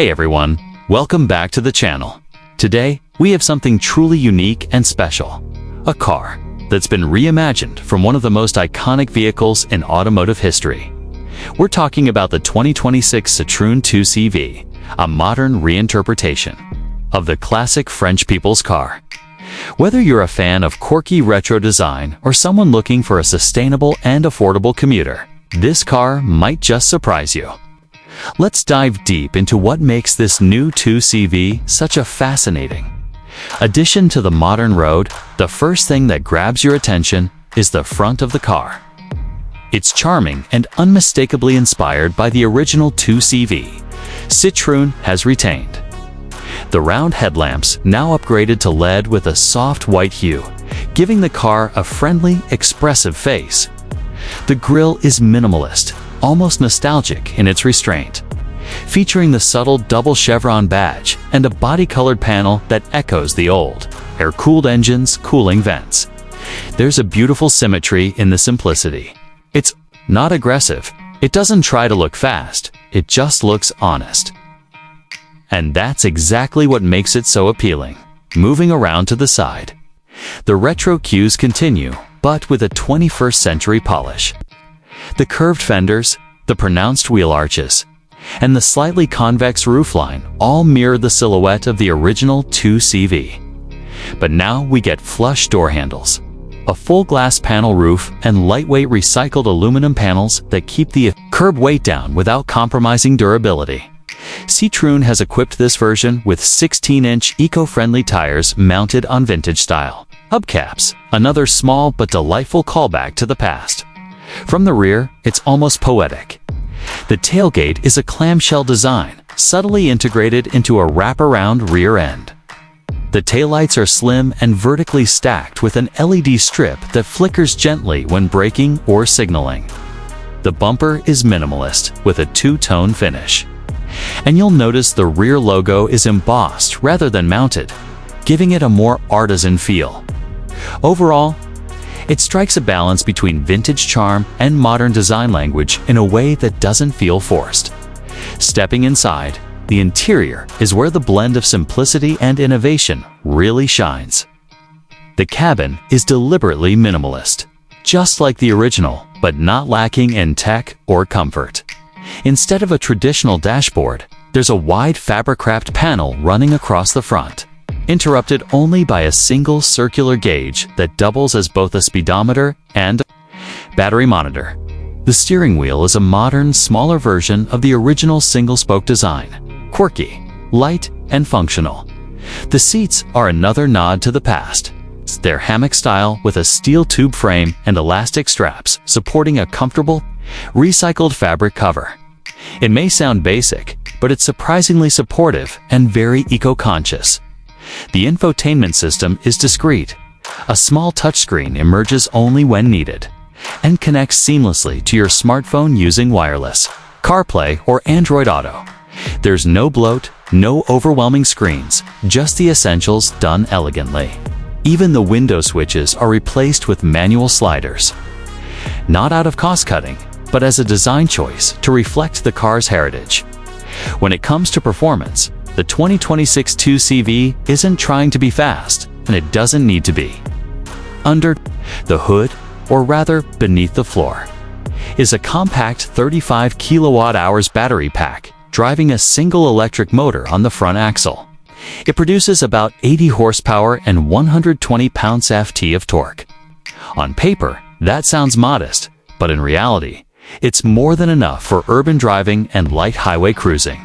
Hey everyone, welcome back to the channel. Today, we have something truly unique and special. A car that's been reimagined from one of the most iconic vehicles in automotive history. We're talking about the 2026 Citroën 2CV, a modern reinterpretation of the classic French people's car. Whether you're a fan of quirky retro design or someone looking for a sustainable and affordable commuter, this car might just surprise you. Let's dive deep into what makes this new 2CV such a fascinating addition to the modern road. The first thing that grabs your attention is the front of the car. It's charming and unmistakably inspired by the original 2CV. Citroën has retained the round headlamps, now upgraded to LED with a soft white hue, giving the car a friendly, expressive face. The grille is minimalist, almost nostalgic in its restraint, featuring the subtle double chevron badge and a body-colored panel that echoes the old air-cooled engine's cooling vents. There's a beautiful symmetry in the simplicity. It's not aggressive, it doesn't try to look fast, it just looks honest. And that's exactly what makes it so appealing. Moving around to the side, the retro cues continue, but with a 21st century polish. The curved fenders, the pronounced wheel arches, and the slightly convex roofline all mirror the silhouette of the original 2CV. But now we get flush door handles, a full glass panel roof, and lightweight recycled aluminum panels that keep the curb weight down without compromising durability. Citroën has equipped this version with 16-inch eco-friendly tires mounted on vintage-style hubcaps, another small but delightful callback to the past. From the rear, it's almost poetic. The tailgate is a clamshell design, subtly integrated into a wraparound rear end. The taillights are slim and vertically stacked with an LED strip that flickers gently when braking or signaling. The bumper is minimalist, with a two-tone finish. And you'll notice the rear logo is embossed rather than mounted, giving it a more artisan feel. Overall, it strikes a balance between vintage charm and modern design language in a way that doesn't feel forced. Stepping inside, the interior is where the blend of simplicity and innovation really shines. The cabin is deliberately minimalist, just like the original, but not lacking in tech or comfort. Instead of a traditional dashboard, there's a wide fabric-wrapped panel running across the front, interrupted only by a single circular gauge that doubles as both a speedometer and battery monitor. The steering wheel is a modern, smaller version of the original single-spoke design, quirky, light, and functional. The seats are another nod to the past. They're hammock style with a steel tube frame and elastic straps supporting a comfortable, recycled fabric cover. It may sound basic, but it's surprisingly supportive and very eco-conscious. The infotainment system is discreet. A small touchscreen emerges only when needed and connects seamlessly to your smartphone using wireless, CarPlay, or Android Auto. There's no bloat, no overwhelming screens, just the essentials done elegantly. Even the window switches are replaced with manual sliders. Not out of cost-cutting, but as a design choice to reflect the car's heritage. When it comes to performance, the 2026 2CV isn't trying to be fast, and it doesn't need to be. Under the hood, or rather beneath the floor, is a compact 35 kilowatt-hours battery pack driving a single electric motor on the front axle. It produces about 80 horsepower and 120 pounds-ft of torque. On paper, that sounds modest, but in reality, it's more than enough for urban driving and light highway cruising.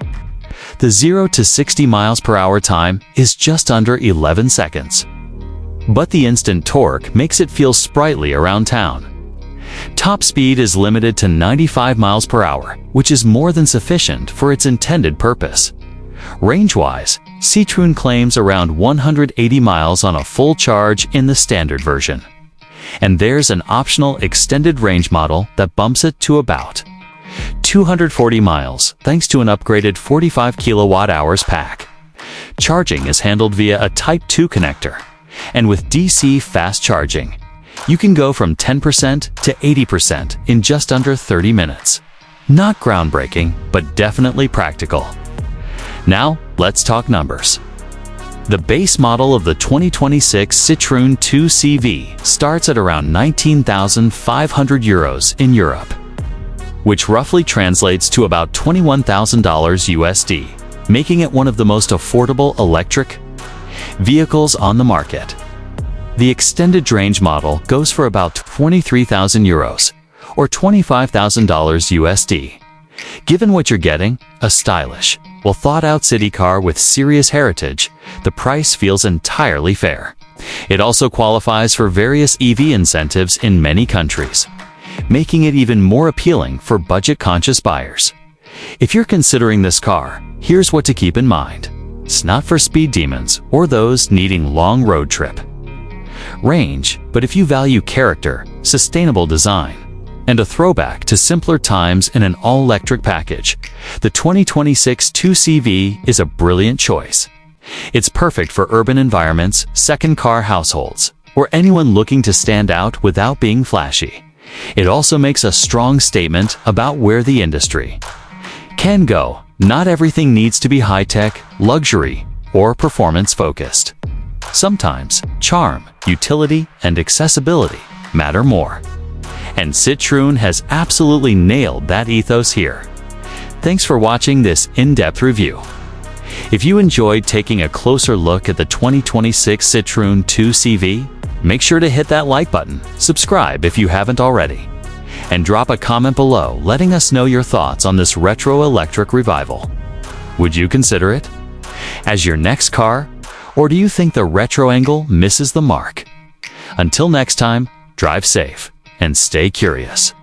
The 0 to 60 miles per hour time is just under 11 seconds. But the instant torque makes it feel sprightly around town. Top speed is limited to 95 miles per hour, which is more than sufficient for its intended purpose. Range-wise, Citroën claims around 180 miles on a full charge in the standard version. And there's an optional extended range model that bumps it to about 240 miles thanks to an upgraded 45 kilowatt-hours pack. Charging is handled via a Type 2 connector, and with DC fast charging, you can go from 10% to 80% in just under 30 minutes. Not groundbreaking, but definitely practical. Now, let's talk numbers. The base model of the 2026 Citroën 2CV starts at around €19,500 in Europe, which roughly translates to about $21,000 USD, making it one of the most affordable electric vehicles on the market. The extended range model goes for about €23,000 or $25,000 USD. Given what you're getting, a stylish, well-thought-out city car with serious heritage, the price feels entirely fair. It also qualifies for various EV incentives in many countries, making it even more appealing for budget-conscious buyers. If you're considering this car, here's what to keep in mind. It's not for speed demons or those needing long road trip range, but if you value character, sustainable design, and a throwback to simpler times in an all-electric package, the 2026 2CV is a brilliant choice. It's perfect for urban environments, second-car households, or anyone looking to stand out without being flashy. It also makes a strong statement about where the industry can go. Not everything needs to be high-tech, luxury, or performance-focused. Sometimes, charm, utility, and accessibility matter more. And Citroën has absolutely nailed that ethos here. Thanks for watching this in-depth review. If you enjoyed taking a closer look at the 2026 Citroën 2CV, make sure to hit that like button, subscribe if you haven't already, and drop a comment below letting us know your thoughts on this retro electric revival. Would you consider it as your next car, or do you think the retro angle misses the mark? Until next time, drive safe and stay curious.